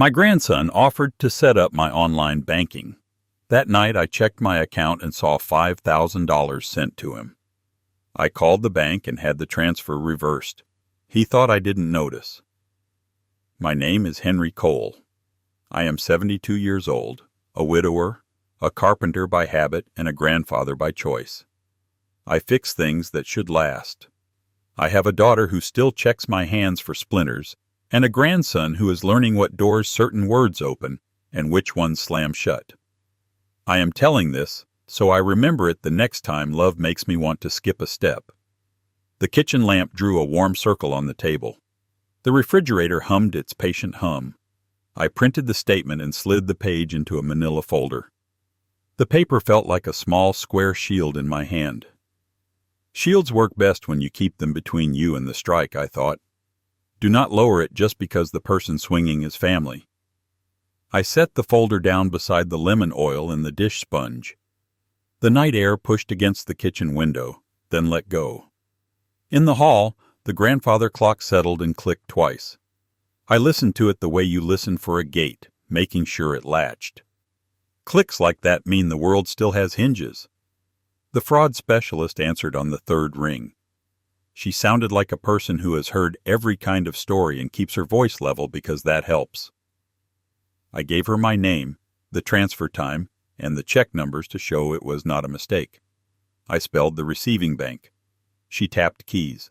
My grandson offered to set up my online banking. That night I checked my account and saw $5,000 sent to him. I called the bank and had the transfer reversed. He thought I didn't notice. My name is Henry Cole. I am 72 years old, a widower, a carpenter by habit, and a grandfather by choice. I fix things that should last. I have a daughter who still checks my hands for splinters, and a grandson who is learning what doors certain words open and which ones slam shut. I am telling this so I remember it the next time love makes me want to skip a step. The kitchen lamp drew a warm circle on the table. The refrigerator hummed its patient hum. I printed the statement and slid the page into a manila folder. The paper felt like a small square shield in my hand. Shields work best when you keep them between you and the strike, I thought. Do not lower it just because the person swinging is family. I set the folder down beside the lemon oil and the dish sponge. The night air pushed against the kitchen window, then let go. In the hall, the grandfather clock settled and clicked twice. I listened to it the way you listen for a gate, making sure it latched. Clicks like that mean the world still has hinges. The fraud specialist answered on the third ring. She sounded like a person who has heard every kind of story and keeps her voice level because that helps. I gave her my name, the transfer time, and the check numbers to show it was not a mistake. I spelled the receiving bank. She tapped keys.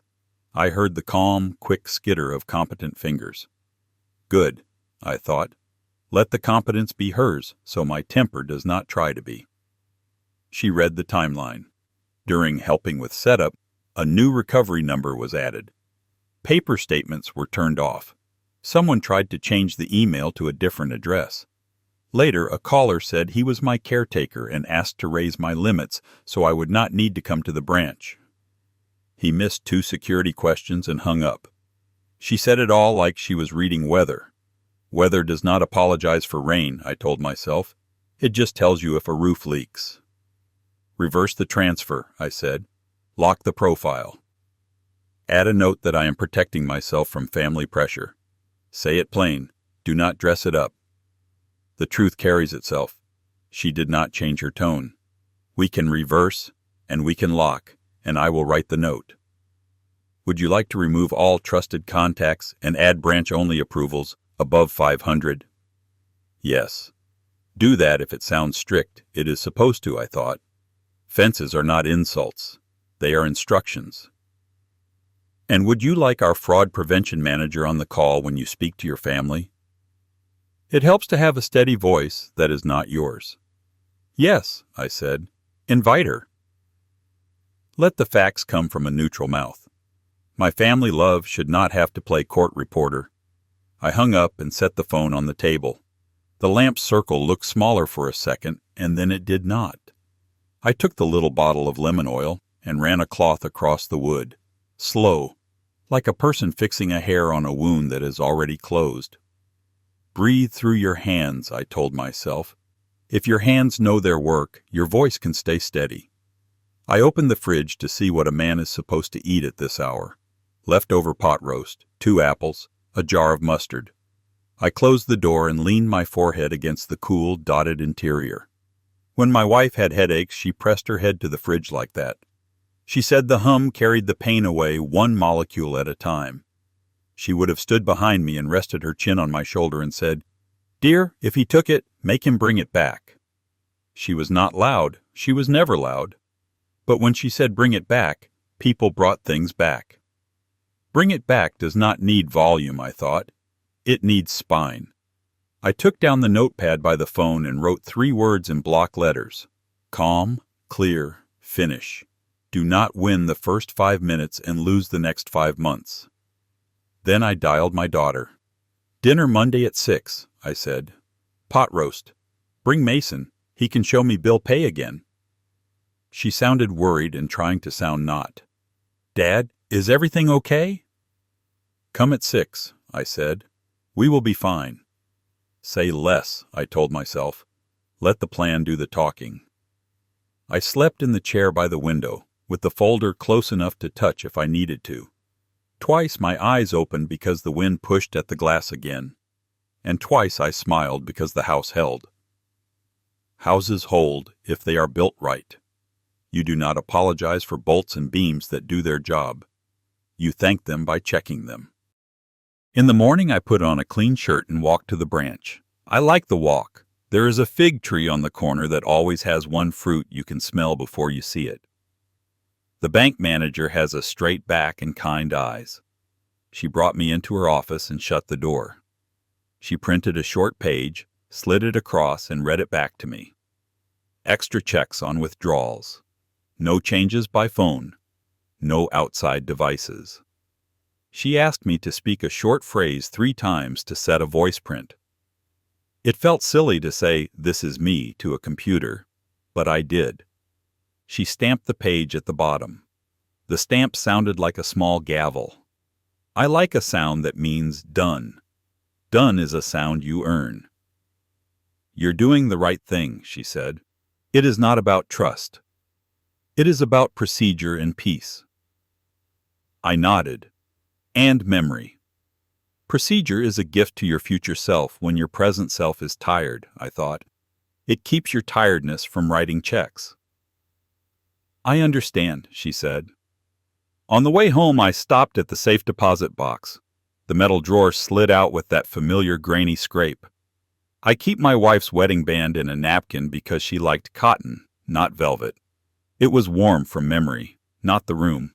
I heard the calm, quick skitter of competent fingers. Good, I thought. Let the competence be hers, so my temper does not try to be. She read the timeline. During helping with setup, a new recovery number was added. Paper statements were turned off. Someone tried to change the email to a different address. Later, a caller said he was my caretaker and asked to raise my limits so I would not need to come to the branch. He missed 2 security questions and hung up. She said it all like she was reading weather. Weather does not apologize for rain, I told myself. It just tells you if a roof leaks. Reverse the transfer, I said. Lock the profile. Add a note that I am protecting myself from family pressure. Say it plain. Do not dress it up. The truth carries itself. She did not change her tone. We can reverse, and we can lock, and I will write the note. Would you like to remove all trusted contacts and add branch-only approvals above 500? Yes. Do that if it sounds strict. It is supposed to, I thought. Fences are not insults. They are instructions. And would you like our fraud prevention manager on the call when you speak to your family? It helps to have a steady voice that is not yours. Yes, I said. Invite her. Let the facts come from a neutral mouth. My family love should not have to play court reporter. I hung up and set the phone on the table. The lamp's circle looked smaller for a second, and then it did not. I took the little bottle of lemon oil and ran a cloth across the wood, slow, like a person fixing a hair on a wound that is already closed. Breathe through your hands, I told myself. If your hands know their work, your voice can stay steady. I opened the fridge to see what a man is supposed to eat at this hour. Leftover pot roast, 2 apples, a jar of mustard. I closed the door and leaned my forehead against the cool, dotted interior. When my wife had headaches, she pressed her head to the fridge like that. She said the hum carried the pain away 1 molecule at a time. She would have stood behind me and rested her chin on my shoulder and said, "Dear, if he took it, make him bring it back." She was not loud. She was never loud. But when she said bring it back, people brought things back. Bring it back does not need volume, I thought. It needs spine. I took down the notepad by the phone and wrote 3 words in block letters. Calm, clear, finish. Do not win the first 5 minutes and lose the next 5 months. Then I dialed my daughter. Dinner Monday at 6, I said. Pot roast. Bring Mason. He can show me bill pay again. She sounded worried and trying to sound not. Dad, is everything okay? Come at 6, I said. We will be fine. Say less, I told myself. Let the plan do the talking. I slept in the chair by the window, with the folder close enough to touch if I needed to. Twice my eyes opened because the wind pushed at the glass again. and twice I smiled because the house held. Houses hold if they are built right. You do not apologize for bolts and beams that do their job. You thank them by checking them. In the morning, I put on a clean shirt and walked to the branch. I like the walk. There is a fig tree on the corner that always has one fruit you can smell before you see it. The bank manager has a straight back and kind eyes. She brought me into her office and shut the door. She printed a short page, slid it across, and read it back to me. Extra checks on withdrawals. No changes by phone. No outside devices. She asked me to speak a short phrase 3 times to set a voice print. It felt silly to say, "This is me," to a computer, but I did. She stamped the page at the bottom. The stamp sounded like a small gavel. I like a sound that means done. Done is a sound you earn. "You're doing the right thing," she said. "It is not about trust. It is about procedure and peace." I nodded. And memory. Procedure is a gift to your future self when your present self is tired, I thought. It keeps your tiredness from writing checks. "I understand," she said. On the way home, I stopped at the safe deposit box. The metal drawer slid out with that familiar grainy scrape. I keep my wife's wedding band in a napkin because she liked cotton, not velvet. It was warm from memory, not the room.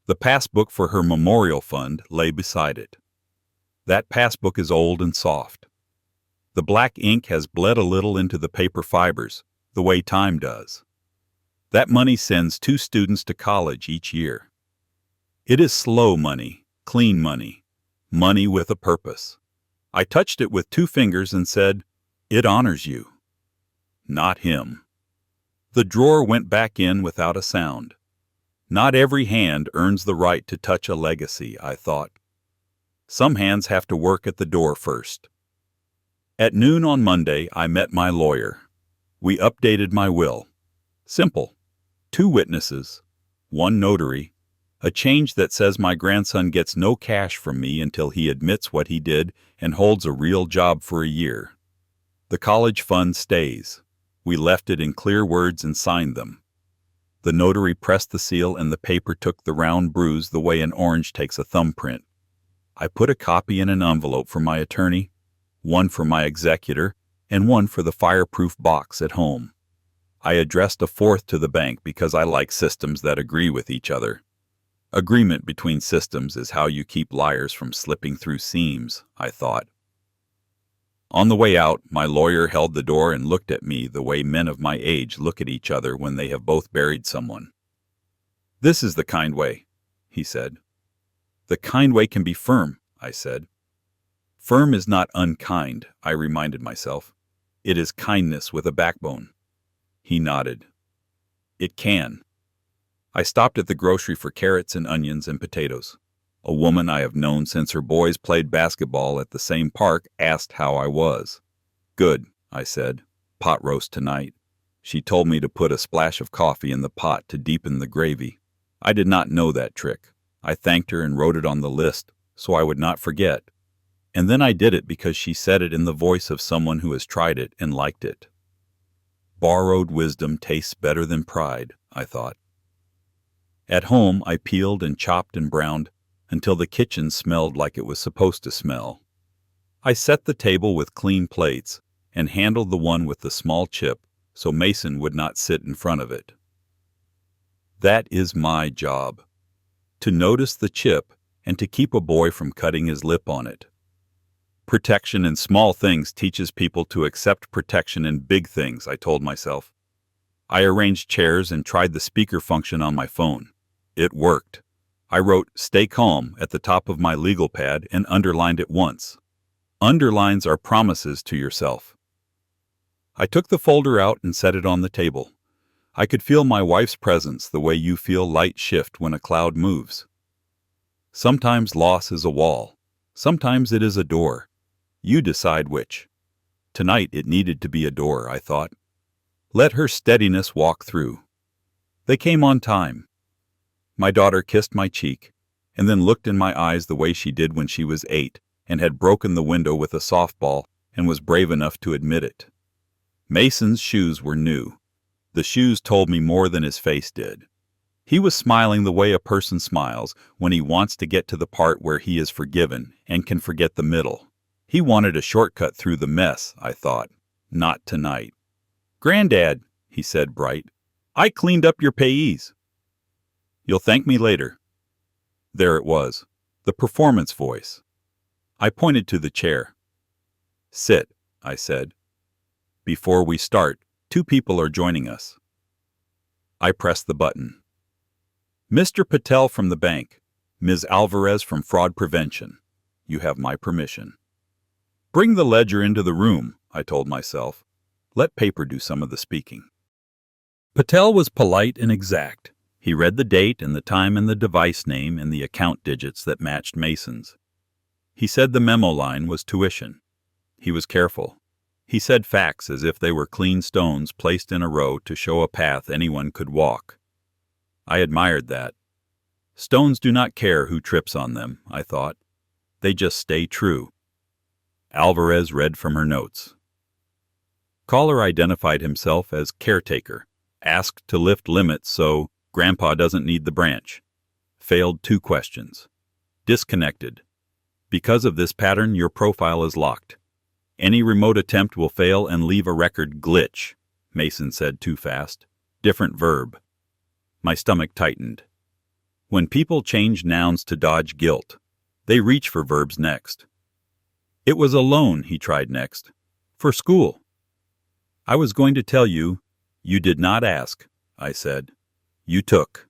The passbook for her memorial fund lay beside it. That passbook is old and soft. The black ink has bled a little into the paper fibers, the way time does. That money sends 2 students to college each year. It is slow money, clean money, money with a purpose. I touched it with 2 fingers and said, "It honors you." Not him. The drawer went back in without a sound. Not every hand earns the right to touch a legacy, I thought. Some hands have to work at the door first. At noon on Monday, I met my lawyer. We updated my will. Simple. 2 witnesses, 1 notary, a change that says my grandson gets no cash from me until he admits what he did and holds a real job for a year. The college fund stays. We left it in clear words and signed them. The notary pressed the seal and the paper took the round bruise the way an orange takes a thumbprint. I put a copy in an envelope for my attorney, 1 for my executor, and 1 for the fireproof box at home. I addressed a 4th to the bank because I like systems that agree with each other. Agreement between systems is how you keep liars from slipping through seams, I thought. On the way out, my lawyer held the door and looked at me the way men of my age look at each other when they have both buried someone. "This is the kind way," he said. "The kind way can be firm," I said. "Firm is not unkind," I reminded myself. "It is kindness with a backbone." He nodded. "It can." I stopped at the grocery for carrots and onions and potatoes. A woman I have known since her boys played basketball at the same park asked how I was. "Good," I said. "Pot roast tonight." She told me to put a splash of coffee in the pot to deepen the gravy. I did not know that trick. I thanked her and wrote it on the list so I would not forget. And then I did it because she said it in the voice of someone who has tried it and liked it. Borrowed wisdom tastes better than pride, I thought. At home, I peeled and chopped and browned until the kitchen smelled like it was supposed to smell. I set the table with clean plates and handled the one with the small chip so Mason would not sit in front of it. That is my job, to notice the chip and to keep a boy from cutting his lip on it. Protection in small things teaches people to accept protection in big things, I told myself. I arranged chairs and tried the speaker function on my phone. It worked. I wrote "Stay calm" at the top of my legal pad and underlined it once. Underlines are promises to yourself. I took the folder out and set it on the table. I could feel my wife's presence the way you feel light shift when a cloud moves. Sometimes loss is a wall. Sometimes it is a door. You decide which. Tonight it needed to be a door, I thought. Let her steadiness walk through. They came on time. My daughter kissed my cheek, and then looked in my eyes the way she did when she was 8, and had broken the window with a softball and was brave enough to admit it. Mason's shoes were new. The shoes told me more than his face did. He was smiling the way a person smiles when he wants to get to the part where he is forgiven and can forget the middle. He wanted a shortcut through the mess, I thought. Not tonight. "Granddad," he said, bright, "I cleaned up your payees." "You'll thank me later." There it was, the performance voice. I pointed to the chair. "Sit," I said. "Before we start, 2 people are joining us." I pressed the button. "Mr. Patel from the bank, Ms. Alvarez from fraud prevention. You have my permission." "Bring the ledger into the room," I told myself. Let paper do some of the speaking. Patel was polite and exact. He read the date and the time and the device name and the account digits that matched Mason's. He said the memo line was tuition. He was careful. He said facts as if they were clean stones placed in a row to show a path anyone could walk. I admired that. Stones do not care who trips on them, I thought. They just stay true. Alvarez read from her notes. Caller identified himself as caretaker. Asked to lift limits so Grandpa doesn't need the branch. Failed 2 questions. Disconnected. Because of this pattern, your profile is locked. Any remote attempt will fail and leave a record glitch, Mason said too fast. Different verb. My stomach tightened. When people change nouns to dodge guilt, they reach for verbs next. It was a loan, he tried next. For school. I was going to tell you, you did not ask, I said. You took.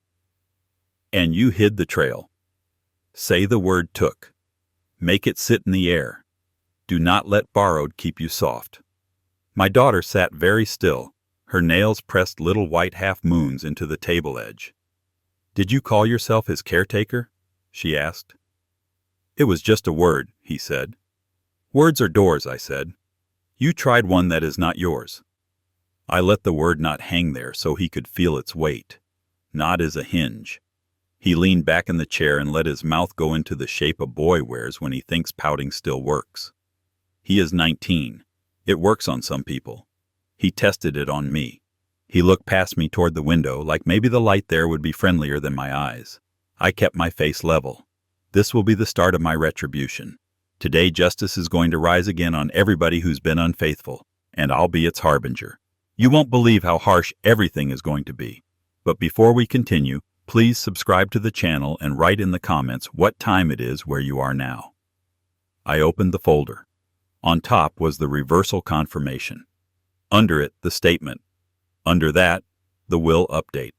And you hid the trail. Say the word took. Make it sit in the air. Do not let borrowed keep you soft. My daughter sat very still. Her nails pressed little white half-moons into the table edge. Did you call yourself his caretaker? She asked. It was just a word, he said. Words are doors, I said. You tried one that is not yours. I let the word not hang there so he could feel its weight. Not as a hinge. He leaned back in the chair and let his mouth go into the shape a boy wears when he thinks pouting still works. He is 19. It works on some people. He tested it on me. He looked past me toward the window like maybe the light there would be friendlier than my eyes. I kept my face level. This will be the start of my retribution. Today justice is going to rise again on everybody who's been unfaithful, and I'll be its harbinger. You won't believe how harsh everything is going to be. But before we continue, please subscribe to the channel and write in the comments what time it is where you are now. I opened the folder. On top was the reversal confirmation. Under it, the statement. Under that, the will update.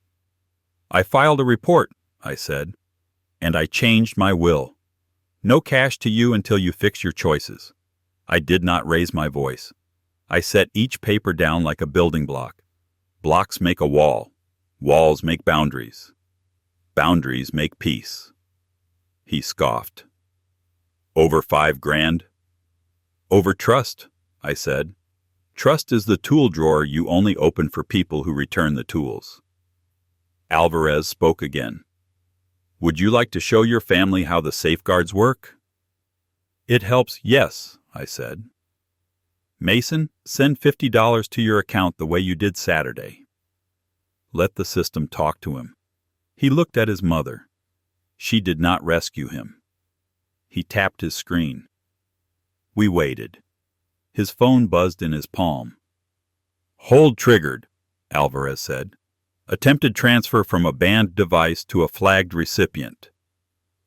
I filed a report, I said, and I changed my will. No cash to you until you fix your choices. I did not raise my voice. I set each paper down like a building block. Blocks make a wall. Walls make boundaries. Boundaries make peace. He scoffed. Over $5,000? Over trust, I said. Trust is the tool drawer you only open for people who return the tools. Alvarez spoke again. Would you like to show your family how the safeguards work? It helps, yes, I said. Mason, send $50 to your account the way you did Saturday. Let the system talk to him. He looked at his mother. She did not rescue him. He tapped his screen. We waited. His phone buzzed in his palm. Hold triggered, Alvarez said. Attempted transfer from a banned device to a flagged recipient.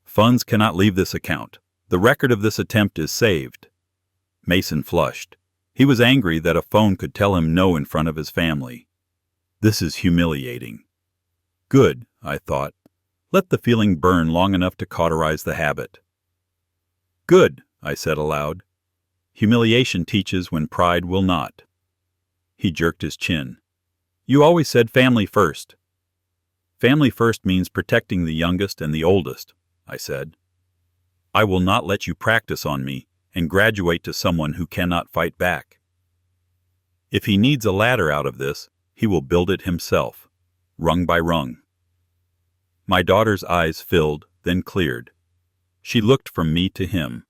Funds cannot leave this account. The record of this attempt is saved. Mason flushed. He was angry that a phone could tell him no in front of his family. This is humiliating. Good, I thought. Let the feeling burn long enough to cauterize the habit. Good, I said aloud. Humiliation teaches when pride will not. He jerked his chin. You always said family first. Family first means protecting the youngest and the oldest, I said. I will not let you practice on me and graduate to someone who cannot fight back. If he needs a ladder out of this, he will build it himself, rung by rung. My daughter's eyes filled, then cleared. She looked from me to him.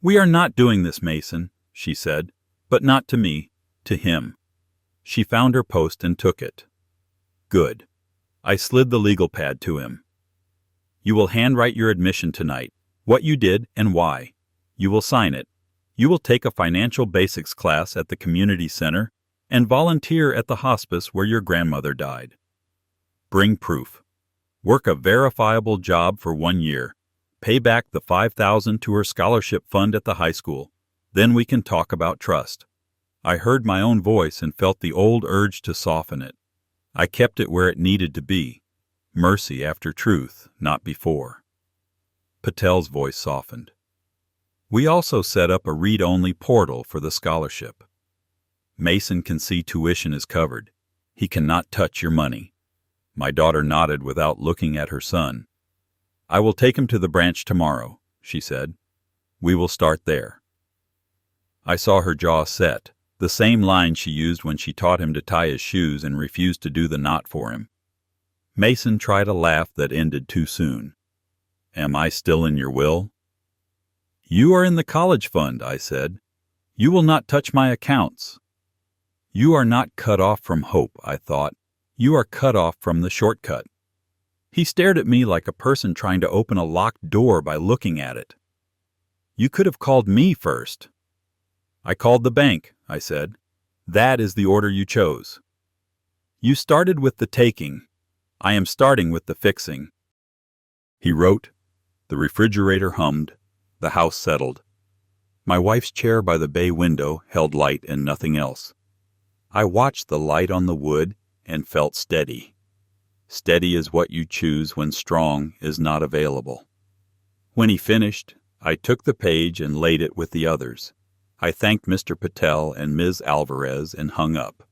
"We are not doing this, Mason," she said, "but not to me, to him." She found her post and took it. Good. I slid the legal pad to him. "You will handwrite your admission tonight, what you did and why. You will sign it. You will take a financial basics class at the community center and volunteer at the hospice where your grandmother died. Bring proof. Work a verifiable job for 1 year. Pay back the $5,000 to her scholarship fund at the high school. Then we can talk about trust." I heard my own voice and felt the old urge to soften it. I kept it where it needed to be. Mercy after truth, not before. Patel's voice softened. "We also set up a read-only portal for the scholarship. Mason can see tuition is covered. He cannot touch your money." My daughter nodded without looking at her son. "I will take him to the branch tomorrow," she said. "We will start there." I saw her jaw set, the same line she used when she taught him to tie his shoes and refused to do the knot for him. Mason tried a laugh that ended too soon. "Am I still in your will?" "You are in the college fund," I said. "You will not touch my accounts." "You are not cut off from hope," I thought. "You are cut off from the shortcut." He stared at me like a person trying to open a locked door by looking at it. "You could have called me first." "I called the bank," I said. "That is the order you chose." "You started with the taking. I am starting with the fixing." He wrote. The refrigerator hummed. The house settled. My wife's chair by the bay window held light and nothing else. I watched the light on the wood and felt steady. Steady is what you choose when strong is not available. When he finished, I took the page and laid it with the others. I thanked Mr. Patel and Ms. Alvarez and hung up.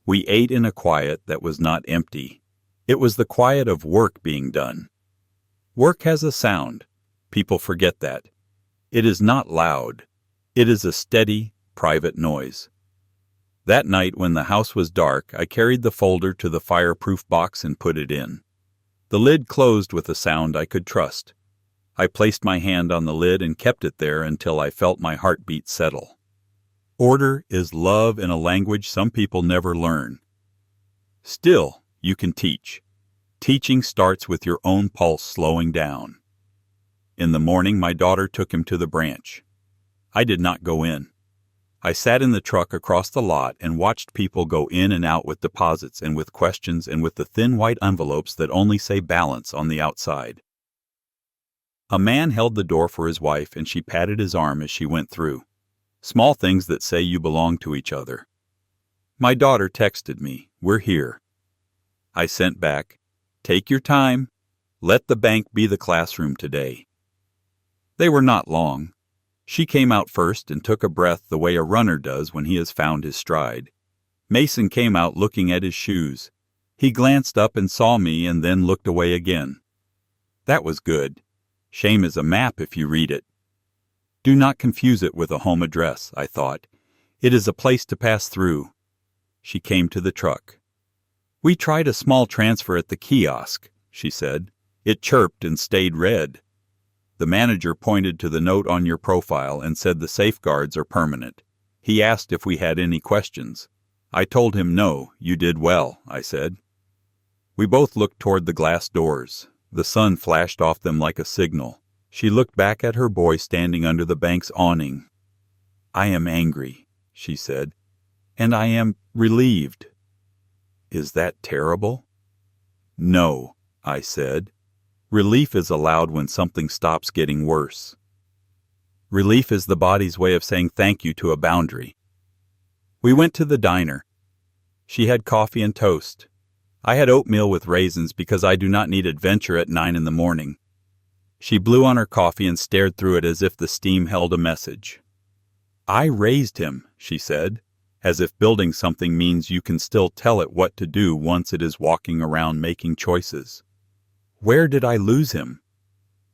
We ate in a quiet that was not empty. It was the quiet of work being done. Work has a sound. People forget that. It is not loud. It is a steady, private noise. That night when the house was dark, I carried the folder to the fireproof box and put it in. The lid closed with a sound I could trust. I placed my hand on the lid and kept it there until I felt my heartbeat settle. Order is love in a language some people never learn. Still, you can teach. Teaching starts with your own pulse slowing down. In the morning, my daughter took him to the branch. I did not go in. I sat in the truck across the lot and watched people go in and out with deposits and with questions and with the thin white envelopes that only say balance on the outside. A man held the door for his wife and she patted his arm as she went through. Small things that say you belong to each other. My daughter texted me, "We're here." I sent back, "Take your time. Let the bank be the classroom today." They were not long. She came out first and took a breath the way a runner does when he has found his stride. Mason came out looking at his shoes. He glanced up and saw me and then looked away again. That was good. Shame is a map if you read it. Do not confuse it with a home address, I thought. It is a place to pass through. She came to the truck. "We tried a small transfer at the kiosk," she said. "It chirped and stayed red." The manager pointed to the note on your profile and said the safeguards are permanent. He asked if we had any questions. I told him no, you did well, I said. We both looked toward the glass doors. The sun flashed off them like a signal. She looked back at her boy standing under the bank's awning. "I am angry," she said, "and I am relieved." "Is that terrible?" "No," I said. Relief is allowed when something stops getting worse. Relief is the body's way of saying thank you to a boundary. We went to the diner. She had coffee and toast. I had oatmeal with raisins because I do not need adventure at 9 in the morning. She blew on her coffee and stared through it as if the steam held a message. "I raised him," she said, as if building something means you can still tell it what to do once it is walking around making choices. "Where did I lose him?"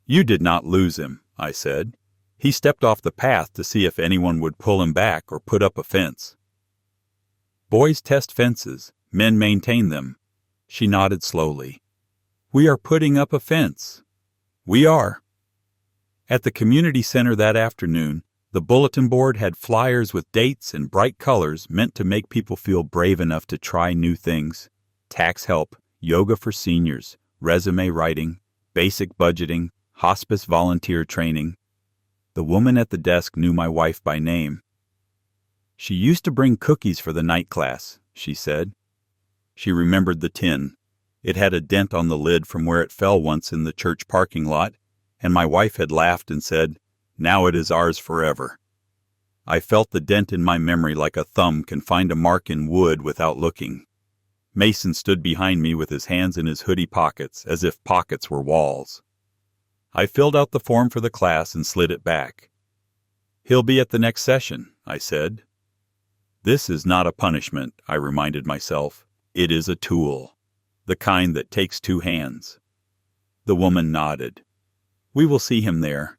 "You did not lose him," I said. "He stepped off the path to see if anyone would pull him back or put up a fence." Boys test fences. Men maintain them. She nodded slowly. "We are putting up a fence." "We are." At the community center that afternoon, the bulletin board had flyers with dates and bright colors meant to make people feel brave enough to try new things. Tax help, yoga for seniors, resume writing, basic budgeting, hospice volunteer training. The woman at the desk knew my wife by name. "She used to bring cookies for the night class," she said. She remembered the tin. It had a dent on the lid from where it fell once in the church parking lot, and my wife had laughed and said, "Now it is ours forever." I felt the dent in my memory like a thumb can find a mark in wood without looking. Mason stood behind me with his hands in his hoodie pockets, as if pockets were walls. I filled out the form for the class and slid it back. "He'll be at the next session," I said. This is not a punishment, I reminded myself. It is a tool, the kind that takes two hands. The woman nodded. "We will see him there.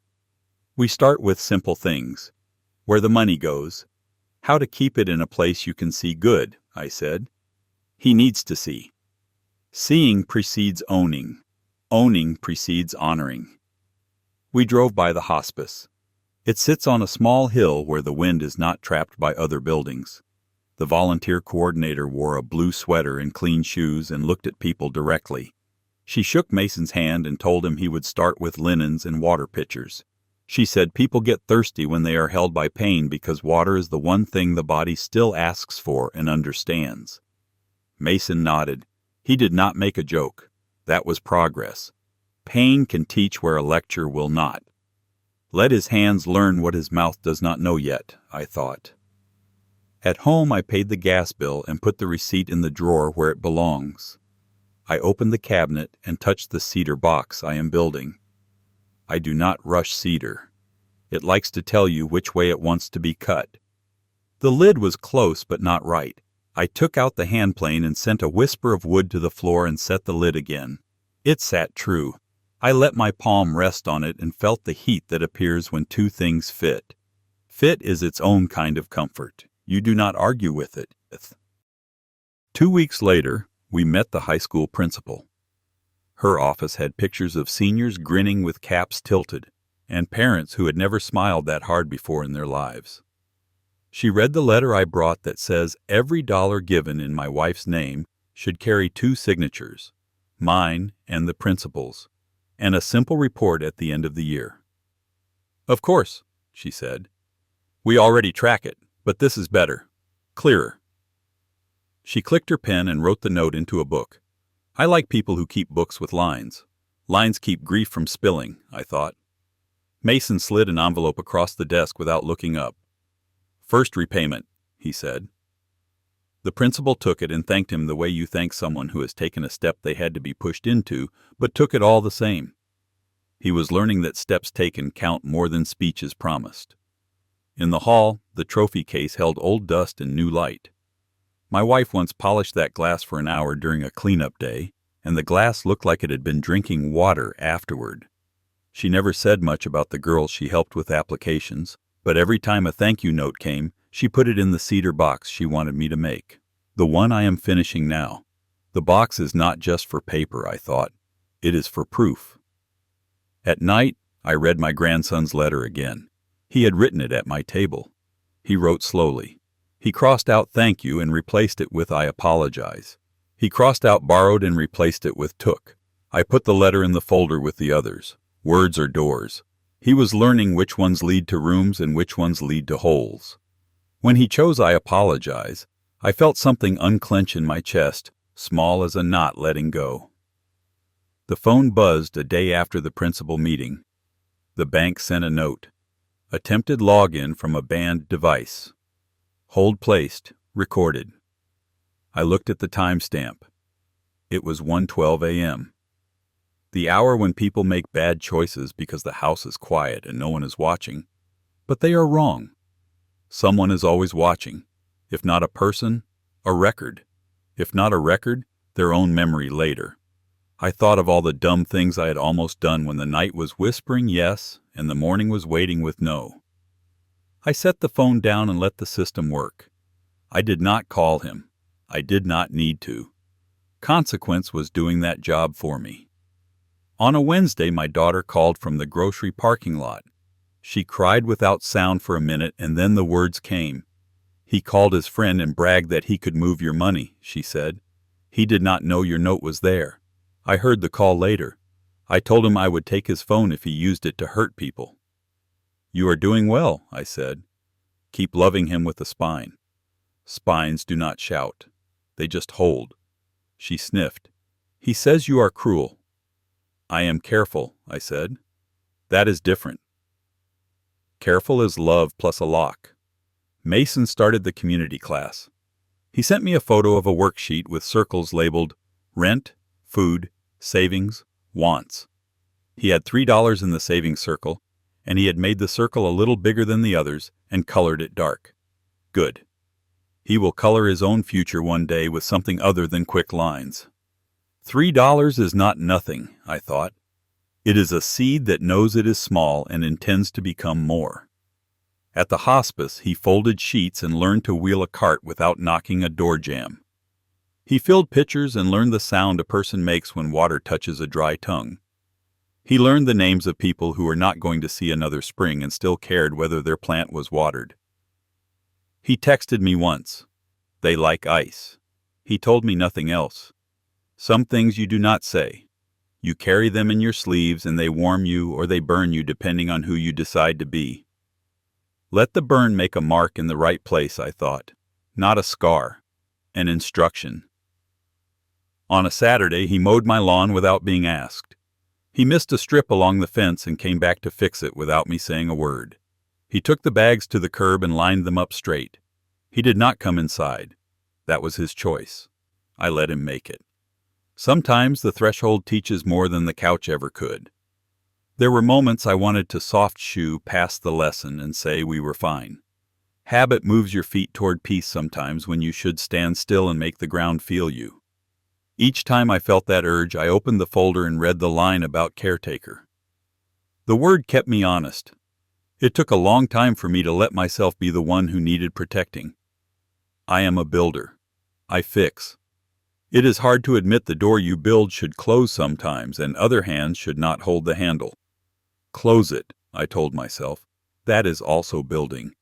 We start with simple things. Where the money goes. How to keep it in a place you can see good," I said. "He needs to see." Seeing precedes owning. Owning precedes honoring. We drove by the hospice. It sits on a small hill where the wind is not trapped by other buildings. The volunteer coordinator wore a blue sweater and clean shoes and looked at people directly. She shook Mason's hand and told him he would start with linens and water pitchers. She said people get thirsty when they are held by pain because water is the one thing the body still asks for and understands. Mason nodded. He did not make a joke. That was progress. Pain can teach where a lecture will not. Let his hands learn what his mouth does not know yet, I thought. At home I paid the gas bill and put the receipt in the drawer where it belongs. I opened the cabinet and touched the cedar box I am building. I do not rush cedar. It likes to tell you which way it wants to be cut. The lid was close but not right. I took out the hand plane and sent a whisper of wood to the floor and set the lid again. It sat true. I let my palm rest on it and felt the heat that appears when two things fit. Fit is its own kind of comfort. You do not argue with it. 2 weeks later, we met the high school principal. Her office had pictures of seniors grinning with caps tilted, and parents who had never smiled that hard before in their lives. She read the letter I brought that says every dollar given in my wife's name should carry 2 signatures, mine and the principal's, and a simple report at the end of the year. "Of course," she said. "We already track it, but this is better. Clearer." She clicked her pen and wrote the note into a book. I like people who keep books with lines. Lines keep grief from spilling, I thought. Mason slid an envelope across the desk without looking up. "First repayment," he said. The principal took it and thanked him the way you thank someone who has taken a step they had to be pushed into, but took it all the same. He was learning that steps taken count more than speeches promised. In the hall, the trophy case held old dust and new light. My wife once polished that glass for an hour during a cleanup day, and the glass looked like it had been drinking water afterward. She never said much about the girls she helped with applications, but every time a thank you note came, she put it in the cedar box she wanted me to make. The one I am finishing now. The box is not just for paper, I thought. It is for proof. At night, I read my grandson's letter again. He had written it at my table. He wrote slowly. He crossed out thank you and replaced it with I apologize. He crossed out borrowed and replaced it with took. I put the letter in the folder with the others. Words are doors. He was learning which ones lead to rooms and which ones lead to holes. When he chose I apologize, I felt something unclench in my chest, small as a knot letting go. The phone buzzed a day after the principal meeting. The bank sent a note. Attempted login from a banned device. Hold placed. Recorded. I looked at the timestamp. It was 1:12 a.m. The hour when people make bad choices because the house is quiet and no one is watching. But they are wrong. Someone is always watching. If not a person, a record. If not a record, their own memory later. I thought of all the dumb things I had almost done when the night was whispering yes and the morning was waiting with no. I set the phone down and let the system work. I did not call him. I did not need to. Consequence was doing that job for me. On a Wednesday, my daughter called from the grocery parking lot. She cried without sound for a minute, and then the words came. "He called his friend and bragged that he could move your money," she said. "He did not know your note was there. I heard the call later. I told him I would take his phone if he used it to hurt people." "You are doing well," I said. "Keep loving him with a spine. Spines do not shout. They just hold." She sniffed. "He says you are cruel." "I am careful," I said. "That is different." Careful is love plus a lock. Mason started the community class. He sent me a photo of a worksheet with circles labeled rent, food, savings, wants. He had $3 in the savings circle, and he had made the circle a little bigger than the others and colored it dark. Good. He will color his own future one day with something other than quick lines. $3 is not nothing, I thought. It is a seed that knows it is small and intends to become more. At the hospice, he folded sheets and learned to wheel a cart without knocking a door jamb. He filled pitchers and learned the sound a person makes when water touches a dry tongue. He learned the names of people who were not going to see another spring and still cared whether their plant was watered. He texted me once. "They like ice." He told me nothing else. Some things you do not say. You carry them in your sleeves and they warm you or they burn you depending on who you decide to be. Let the burn make a mark in the right place, I thought. Not a scar. An instruction. On a Saturday, he mowed my lawn without being asked. He missed a strip along the fence and came back to fix it without me saying a word. He took the bags to the curb and lined them up straight. He did not come inside. That was his choice. I let him make it. Sometimes the threshold teaches more than the couch ever could. There were moments I wanted to soft shoe past the lesson and say we were fine. Habit moves your feet toward peace sometimes when you should stand still and make the ground feel you. Each time I felt that urge, I opened the folder and read the line about caretaker. The word kept me honest. It took a long time for me to let myself be the one who needed protecting. I am a builder. I fix. It is hard to admit the door you build should close sometimes, and other hands should not hold the handle. Close it, I told myself. That is also building.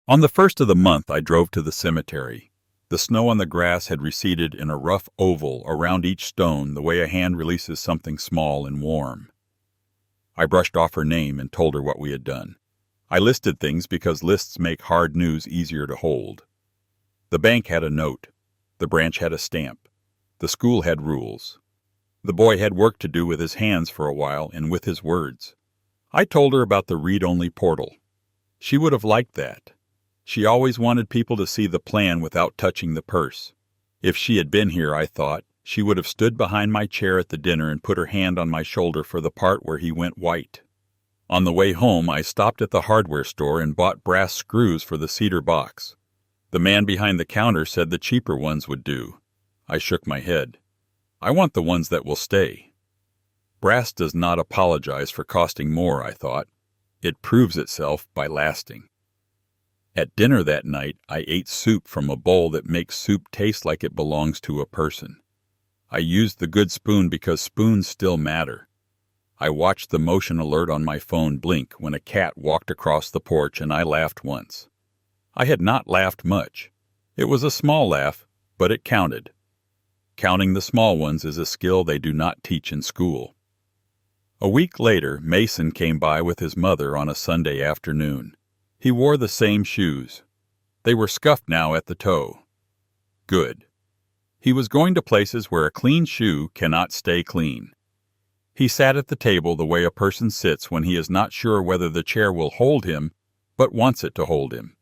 On the first of the month, I drove to the cemetery. The snow on the grass had receded in a rough oval around each stone the way a hand releases something small and warm. I brushed off her name and told her what we had done. I listed things because lists make hard news easier to hold. The bank had a note. The branch had a stamp. The school had rules. The boy had work to do with his hands for a while and with his words. I told her about the read-only portal. She would have liked that. She always wanted people to see the plan without touching the purse. If she had been here, I thought, she would have stood behind my chair at the dinner and put her hand on my shoulder for the part where he went white. On the way home, I stopped at the hardware store and bought brass screws for the cedar box. The man behind the counter said the cheaper ones would do. I shook my head. I want the ones that will stay. Brass does not apologize for costing more, I thought. It proves itself by lasting. At dinner that night, I ate soup from a bowl that makes soup taste like it belongs to a person. I used the good spoon because spoons still matter. I watched the motion alert on my phone blink when a cat walked across the porch and I laughed once. I had not laughed much. It was a small laugh, but it counted. Counting the small ones is a skill they do not teach in school. A week later, Mason came by with his mother on a Sunday afternoon. He wore the same shoes. They were scuffed now at the toe. Good. He was going to places where a clean shoe cannot stay clean. He sat at the table the way a person sits when he is not sure whether the chair will hold him, but wants it to hold him.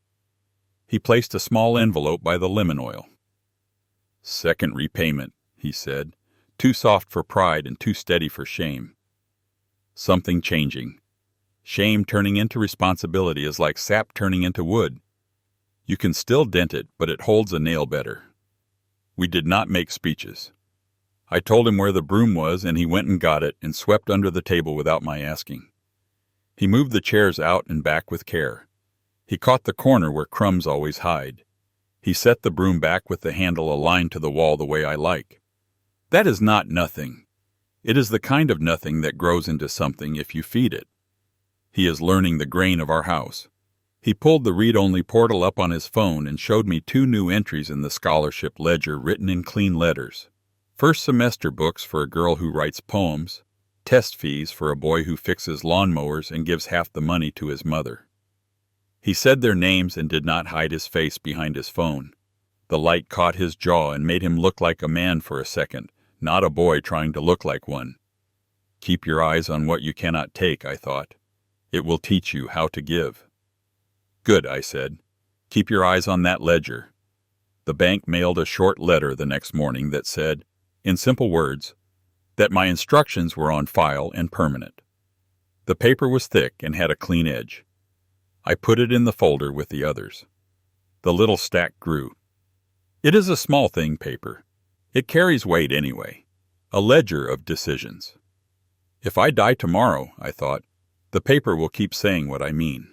He placed a small envelope by the lemon oil. "Second repayment," he said, too soft for pride and too steady for shame. Something changing. Shame turning into responsibility is like sap turning into wood. You can still dent it, but it holds a nail better. We did not make speeches. I told him where the broom was, and he went and got it and swept under the table without my asking. He moved the chairs out and back with care. He caught the corner where crumbs always hide. He set the broom back with the handle aligned to the wall the way I like. That is not nothing. It is the kind of nothing that grows into something if you feed it. He is learning the grain of our house. He pulled the read-only portal up on his phone and showed me 2 new entries in the scholarship ledger written in clean letters. First semester books for a girl who writes poems, test fees for a boy who fixes lawnmowers and gives half the money to his mother. He said their names and did not hide his face behind his phone. The light caught his jaw and made him look like a man for a second, not a boy trying to look like one. Keep your eyes on what you cannot take, I thought. It will teach you how to give. Good, I said. Keep your eyes on that ledger. The bank mailed a short letter the next morning that said, in simple words, that my instructions were on file and permanent. The paper was thick and had a clean edge. I put it in the folder with the others. The little stack grew. It is a small thing, paper. It carries weight anyway. A ledger of decisions. If I die tomorrow, I thought, the paper will keep saying what I mean.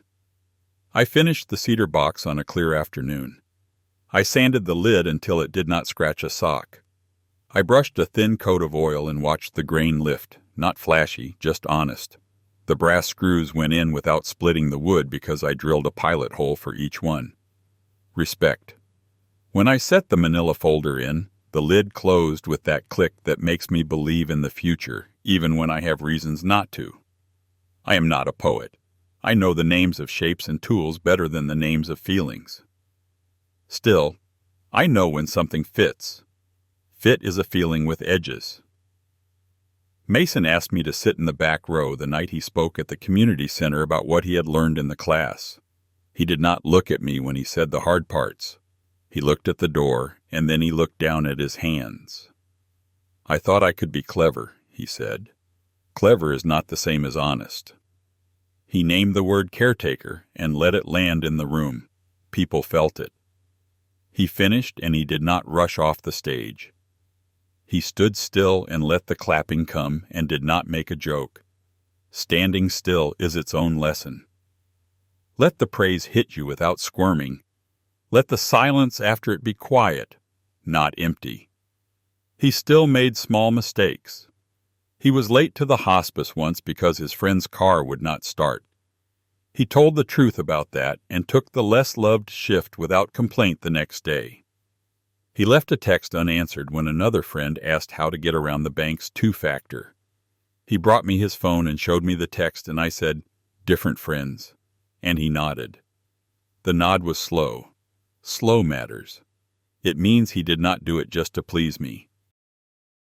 I finished the cedar box on a clear afternoon. I sanded the lid until it did not scratch a sock. I brushed a thin coat of oil and watched the grain lift, not flashy, just honest. The brass screws went in without splitting the wood because I drilled a pilot hole for each one. Respect. When I set the manila folder in, the lid closed with that click that makes me believe in the future, even when I have reasons not to. I am not a poet. I know the names of shapes and tools better than the names of feelings. Still, I know when something fits. Fit is a feeling with edges. Mason asked me to sit in the back row the night he spoke at the community center about what he had learned in the class. He did not look at me when he said the hard parts. He looked at the door, and then he looked down at his hands. I thought I could be clever, he said. Clever is not the same as honest. He named the word caretaker and let it land in the room. People felt it. He finished, and he did not rush off the stage. He stood still and let the clapping come and did not make a joke. Standing still is its own lesson. Let the praise hit you without squirming. Let the silence after it be quiet, not empty. He still made small mistakes. He was late to the hospice once because his friend's car would not start. He told the truth about that and took the less loved shift without complaint the next day. He left a text unanswered when another friend asked how to get around the bank's 2-factor. He brought me his phone and showed me the text, and I said, "Different friends," and he nodded. The nod was slow. Slow matters. It means he did not do it just to please me.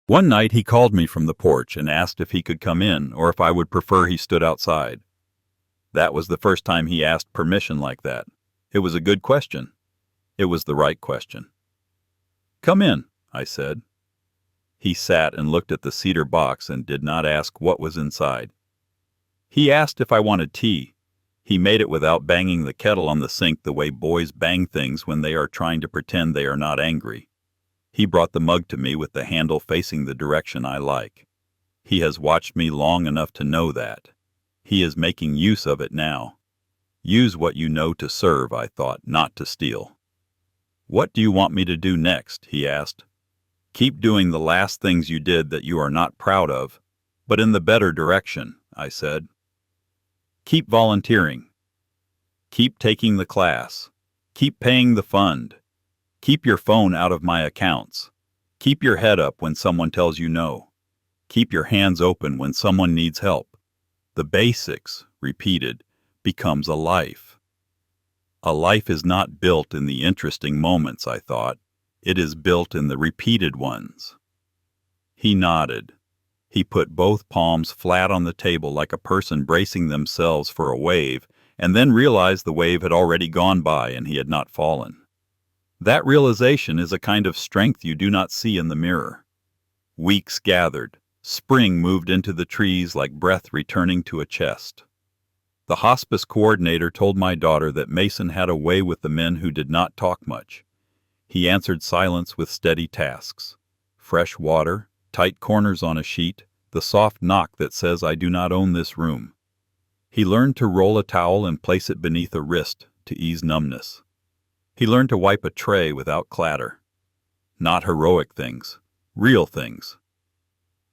One night he called me from the porch and asked if he could come in or if I would prefer he stood outside. That was the first time he asked permission like that. It was a good question. It was the right question. "Come in," I said. He sat and looked at the cedar box and did not ask what was inside. He asked if I wanted tea. He made it without banging the kettle on the sink the way boys bang things when they are trying to pretend they are not angry. He brought the mug to me with the handle facing the direction I like. He has watched me long enough to know that. He is making use of it now. Use what you know to serve, I thought, not to steal. "What do you want me to do next?" he asked. "Keep doing the last things you did that you are not proud of, but in the better direction," I said. "Keep volunteering. Keep taking the class. Keep paying the fund. Keep your phone out of my accounts. Keep your head up when someone tells you no. Keep your hands open when someone needs help. The basics, repeated, becomes a life. A life is not built in the interesting moments, I thought. It is built in the repeated ones." He nodded. He put both palms flat on the table like a person bracing themselves for a wave, and then realized the wave had already gone by and he had not fallen. That realization is a kind of strength you do not see in the mirror. Weeks gathered. Spring moved into the trees like breath returning to a chest. The hospice coordinator told my daughter that Mason had a way with the men who did not talk much. He answered silence with steady tasks. Fresh water, tight corners on a sheet, the soft knock that says I do not own this room. He learned to roll a towel and place it beneath a wrist to ease numbness. He learned to wipe a tray without clatter. Not heroic things, real things.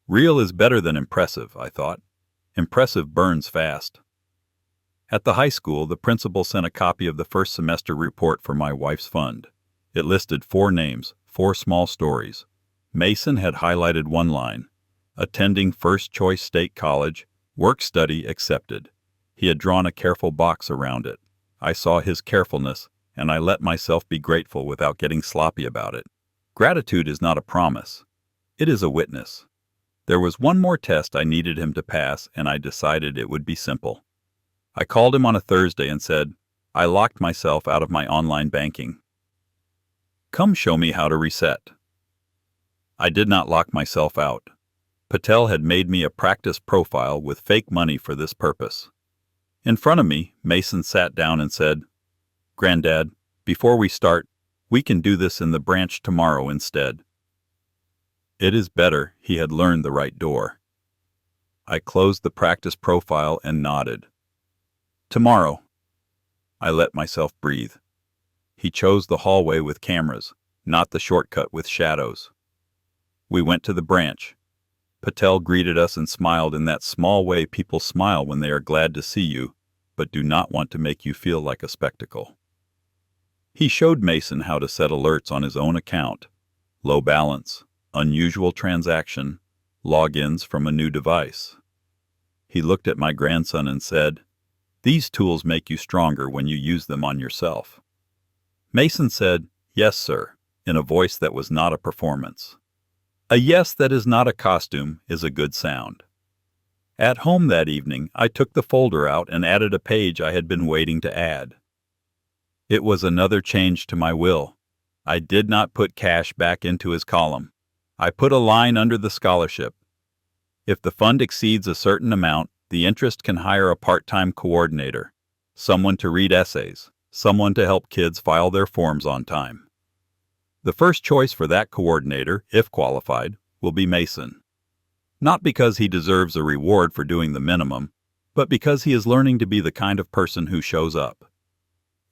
Real is better than impressive, I thought. Impressive burns fast. At the high school, the principal sent a copy of the first semester report for my wife's fund. It listed 4 names, 4 small stories. Mason had highlighted one line: attending first choice state college, work study accepted. He had drawn a careful box around it. I saw his carefulness, and I let myself be grateful without getting sloppy about it. Gratitude is not a promise. It is a witness. There was one more test I needed him to pass, and I decided it would be simple. I called him on a Thursday and said, I locked myself out of my online banking. Come show me how to reset. I did not lock myself out. Patel had made me a practice profile with fake money for this purpose. In front of me, Mason sat down and said, Granddad, before we start, we can do this in the branch tomorrow instead. It is better he had learned the right door. I closed the practice profile and nodded. Tomorrow. I let myself breathe. He chose the hallway with cameras, not the shortcut with shadows. We went to the branch. Patel greeted us and smiled in that small way people smile when they are glad to see you, but do not want to make you feel like a spectacle. He showed Mason how to set alerts on his own account: low balance, unusual transaction, logins from a new device. He looked at my grandson and said, These tools make you stronger when you use them on yourself. Mason said, Yes, sir, in a voice that was not a performance. A yes that is not a costume is a good sound. At home that evening, I took the folder out and added a page I had been waiting to add. It was another change to my will. I did not put cash back into his column. I put a line under the scholarship. If the fund exceeds a certain amount, the interest can hire a part-time coordinator, someone to read essays, someone to help kids file their forms on time. The first choice for that coordinator, if qualified, will be Mason. Not because he deserves a reward for doing the minimum, but because he is learning to be the kind of person who shows up.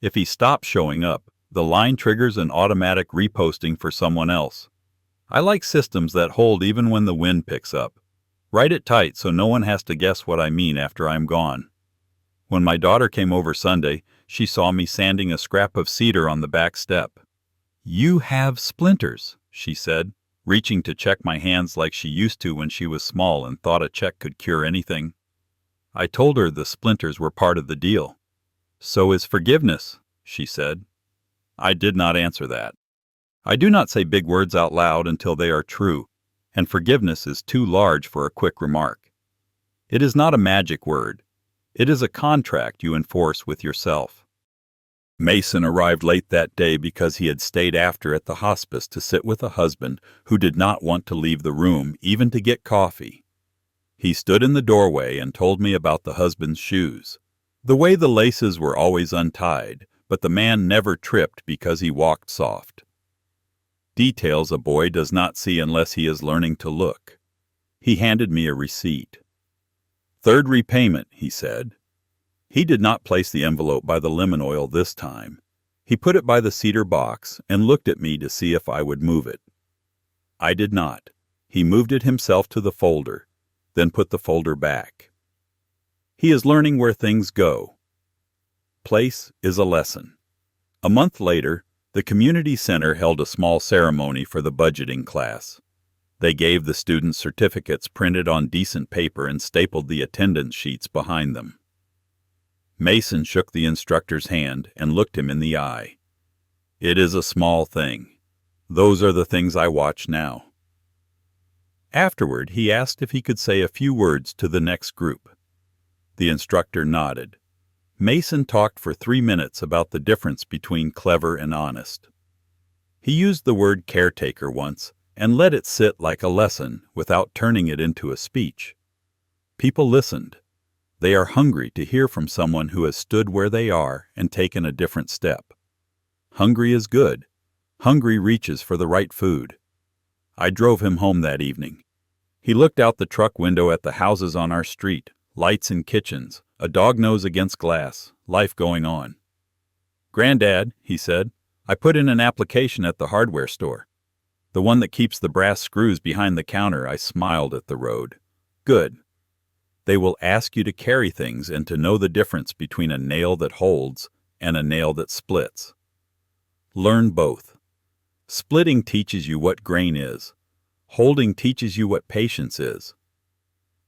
If he stops showing up, the line triggers an automatic reposting for someone else. I like systems that hold even when the wind picks up. Write it tight so no one has to guess what I mean after I'm gone. When my daughter came over Sunday, she saw me sanding a scrap of cedar on the back step. You have splinters, she said, reaching to check my hands like she used to when she was small and thought a check could cure anything. I told her the splinters were part of the deal. So is forgiveness, she said. I did not answer that. I do not say big words out loud until they are true, and forgiveness is too large for a quick remark. It is not a magic word. It is a contract you enforce with yourself. Mason arrived late that day because he had stayed after at the hospice to sit with a husband who did not want to leave the room even to get coffee. He stood in the doorway and told me about the husband's shoes. The way the laces were always untied, but the man never tripped because he walked soft. Details a boy does not see unless he is learning to look. He handed me a receipt. Third repayment, he said. He did not place the envelope by the lemon oil this time. He put it by the cedar box and looked at me to see if I would move it. I did not. He moved it himself to the folder, then put the folder back. He is learning where things go. Place is a lesson. A month later, the community center held a small ceremony for the budgeting class. They gave the students certificates printed on decent paper and stapled the attendance sheets behind them. Mason shook the instructor's hand and looked him in the eye. It is a small thing. Those are the things I watch now. Afterward, he asked if he could say a few words to the next group. The instructor nodded. Mason talked for 3 minutes about the difference between clever and honest. He used the word caretaker once and let it sit like a lesson without turning it into a speech. People listened. They are hungry to hear from someone who has stood where they are and taken a different step. Hungry is good. Hungry reaches for the right food. I drove him home that evening. He looked out the truck window at the houses on our street, lights in kitchens, a dog nose against glass, life going on. Granddad, he said, I put in an application at the hardware store. The one that keeps the brass screws behind the counter. I smiled at the road. Good. They will ask you to carry things and to know the difference between a nail that holds and a nail that splits. Learn both. Splitting teaches you what grain is. Holding teaches you what patience is.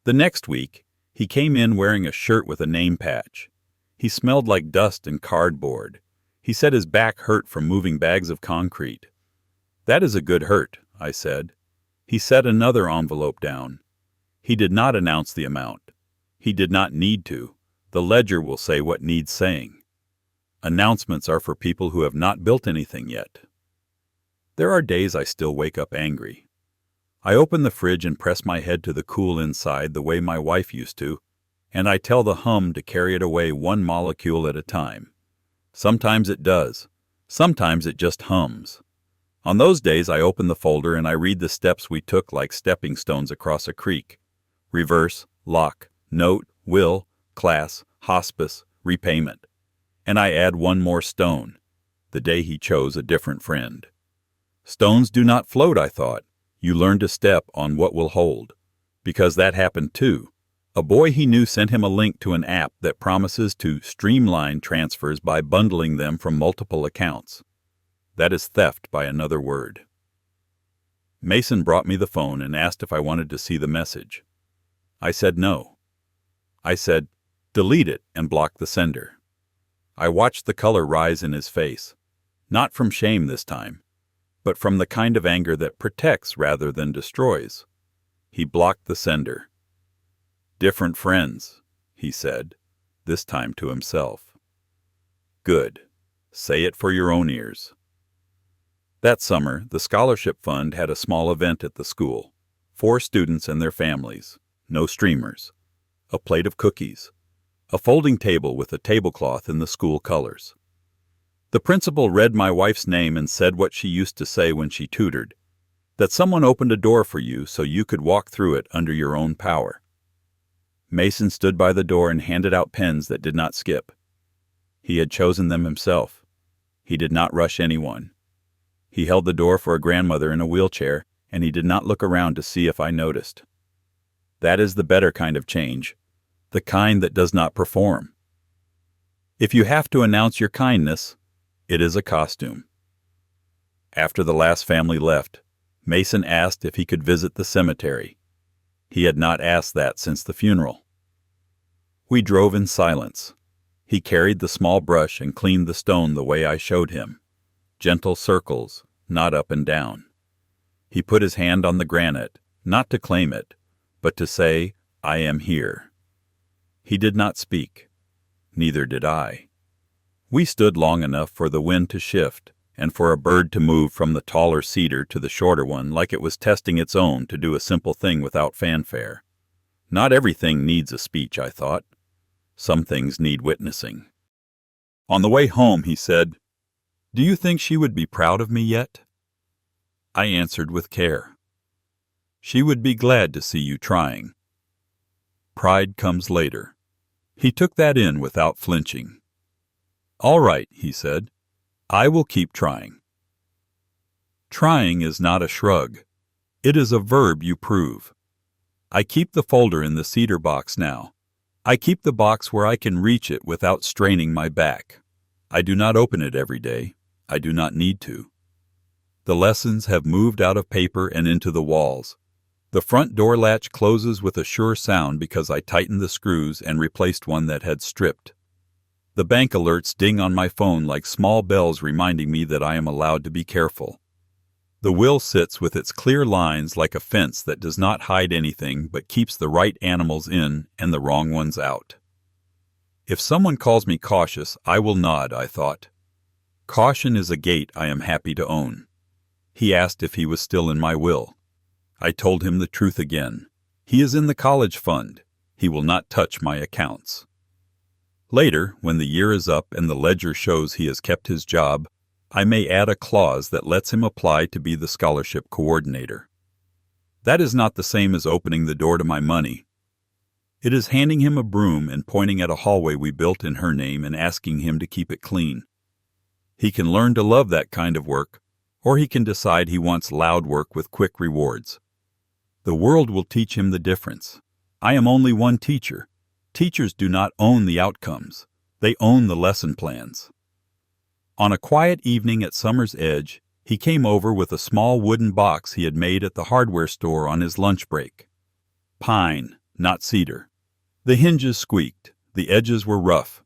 The next week, he came in wearing a shirt with a name patch. He smelled like dust and cardboard. He said his back hurt from moving bags of concrete. That is a good hurt, I said. He set another envelope down. He did not announce the amount. He did not need to. The ledger will say what needs saying. Announcements are for people who have not built anything yet. There are days I still wake up angry. I open the fridge and press my head to the cool inside the way my wife used to, and I tell the hum to carry it away one molecule at a time. Sometimes it does. Sometimes it just hums. On those days I open the folder and I read the steps we took like stepping stones across a creek. Reverse, lock, note, will, class, hospice, repayment. And I add one more stone, the day he chose a different friend. Stones do not float, I thought. You learn to step on what will hold. Because that happened too. A boy he knew sent him a link to an app that promises to streamline transfers by bundling them from multiple accounts. That is theft by another word. Mason brought me the phone and asked if I wanted to see the message. I said no. I said, delete it and block the sender. I watched the color rise in his face, not from shame this time, but from the kind of anger that protects rather than destroys. He blocked the sender. Different friends, he said, this time to himself. Good. Say it for your own ears. That summer, the scholarship fund had a small event at the school. 4 students and their families. No streamers. A plate of cookies. A folding table with a tablecloth in the school colors. The principal read my wife's name and said what she used to say when she tutored, that someone opened a door for you so you could walk through it under your own power. Mason stood by the door and handed out pens that did not skip. He had chosen them himself. He did not rush anyone. He held the door for a grandmother in a wheelchair, and he did not look around to see if I noticed. That is the better kind of change, the kind that does not perform. If you have to announce your kindness, it is a costume. After the last family left, Mason asked if he could visit the cemetery. He had not asked that since the funeral. We drove in silence. He carried the small brush and cleaned the stone the way I showed him. Gentle circles, not up and down. He put his hand on the granite, not to claim it, but to say, I am here. He did not speak. Neither did I. We stood long enough for the wind to shift and for a bird to move from the taller cedar to the shorter one like it was testing its own to do a simple thing without fanfare. Not everything needs a speech, I thought. Some things need witnessing. On the way home, he said, "Do you think she would be proud of me yet?" I answered with care. "She would be glad to see you trying. Pride comes later." He took that in without flinching. "All right," he said. "I will keep trying." Trying is not a shrug. It is a verb you prove. I keep the folder in the cedar box now. I keep the box where I can reach it without straining my back. I do not open it every day. I do not need to. The lessons have moved out of paper and into the walls. The front door latch closes with a sure sound because I tightened the screws and replaced one that had stripped. The bank alerts ding on my phone like small bells reminding me that I am allowed to be careful. The will sits with its clear lines like a fence that does not hide anything but keeps the right animals in and the wrong ones out. If someone calls me cautious, I will nod, I thought. Caution is a gate I am happy to own. He asked if he was still in my will. I told him the truth again. He is in the college fund. He will not touch my accounts. Later, when the year is up and the ledger shows he has kept his job, I may add a clause that lets him apply to be the scholarship coordinator. That is not the same as opening the door to my money. It is handing him a broom and pointing at a hallway we built in her name and asking him to keep it clean. He can learn to love that kind of work, or he can decide he wants loud work with quick rewards. The world will teach him the difference. I am only one teacher. Teachers do not own the outcomes. They own the lesson plans. On a quiet evening at summer's edge, he came over with a small wooden box he had made at the hardware store on his lunch break. Pine, not cedar. The hinges squeaked. The edges were rough.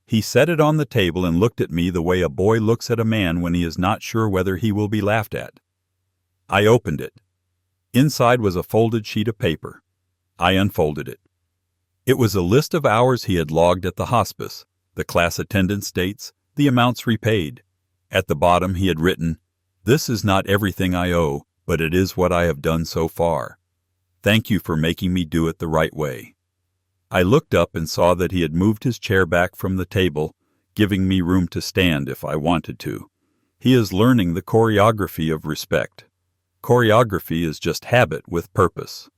He set it on the table and looked at me the way a boy looks at a man when he is not sure whether he will be laughed at. I opened it. Inside was a folded sheet of paper. I unfolded it. It was a list of hours he had logged at the hospice, the class attendance dates, the amounts repaid. At the bottom he had written, "This is not everything I owe, but it is what I have done so far. Thank you for making me do it the right way." I looked up and saw that he had moved his chair back from the table, giving me room to stand if I wanted to. He is learning the choreography of respect. Choreography is just habit with purpose.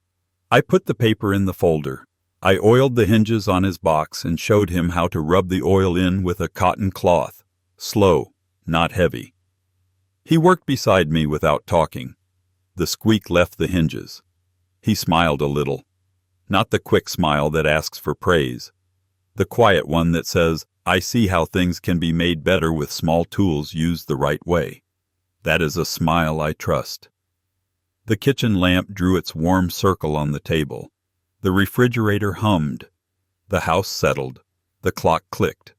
I put the paper in the folder. I oiled the hinges on his box and showed him how to rub the oil in with a cotton cloth. Slow, not heavy. He worked beside me without talking. The squeak left the hinges. He smiled a little. Not the quick smile that asks for praise. The quiet one that says, "I see how things can be made better with small tools used the right way." That is a smile I trust. The kitchen lamp drew its warm circle on the table. The refrigerator hummed. The house settled. The clock clicked.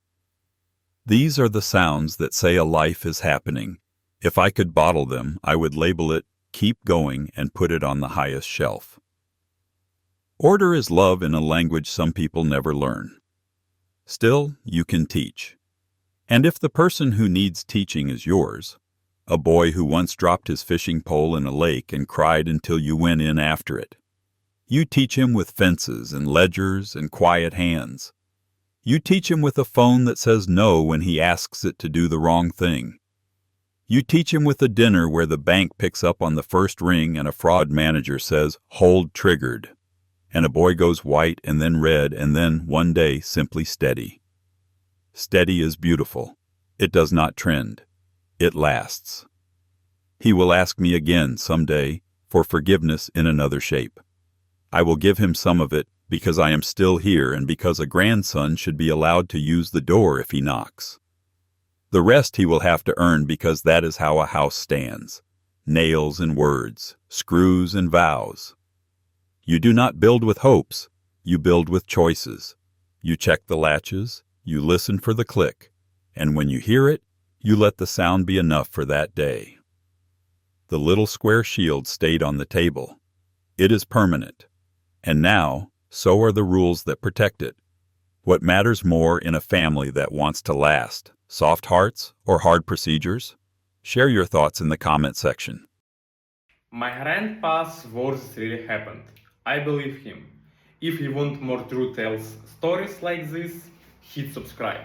These are the sounds that say a life is happening. If I could bottle them, I would label it "Keep Going" and put it on the highest shelf. Order is love in a language some people never learn. Still, you can teach. And if the person who needs teaching is yours, a boy who once dropped his fishing pole in a lake and cried until you went in after it, you teach him with fences and ledgers and quiet hands. You teach him with a phone that says no when he asks it to do the wrong thing. You teach him with a dinner where the bank picks up on the first ring and a fraud manager says, "Hold triggered." And a boy goes white and then red and then, one day, simply steady. Steady is beautiful. It does not trend. It lasts. He will ask me again, someday, for forgiveness in another shape. I will give him some of it because I am still here and because a grandson should be allowed to use the door if he knocks. The rest he will have to earn because that is how a house stands. Nails and words, screws and vows. You do not build with hopes, you build with choices. You check the latches, you listen for the click, and when you hear it, you let the sound be enough for that day. The little square shield stayed on the table. It is permanent. And now, so are the rules that protect it. What matters more in a family that wants to last, soft hearts or hard procedures? Share your thoughts in the comment section. My grandpa's words really happened. I believe him. If you want more true tales stories like this, hit subscribe.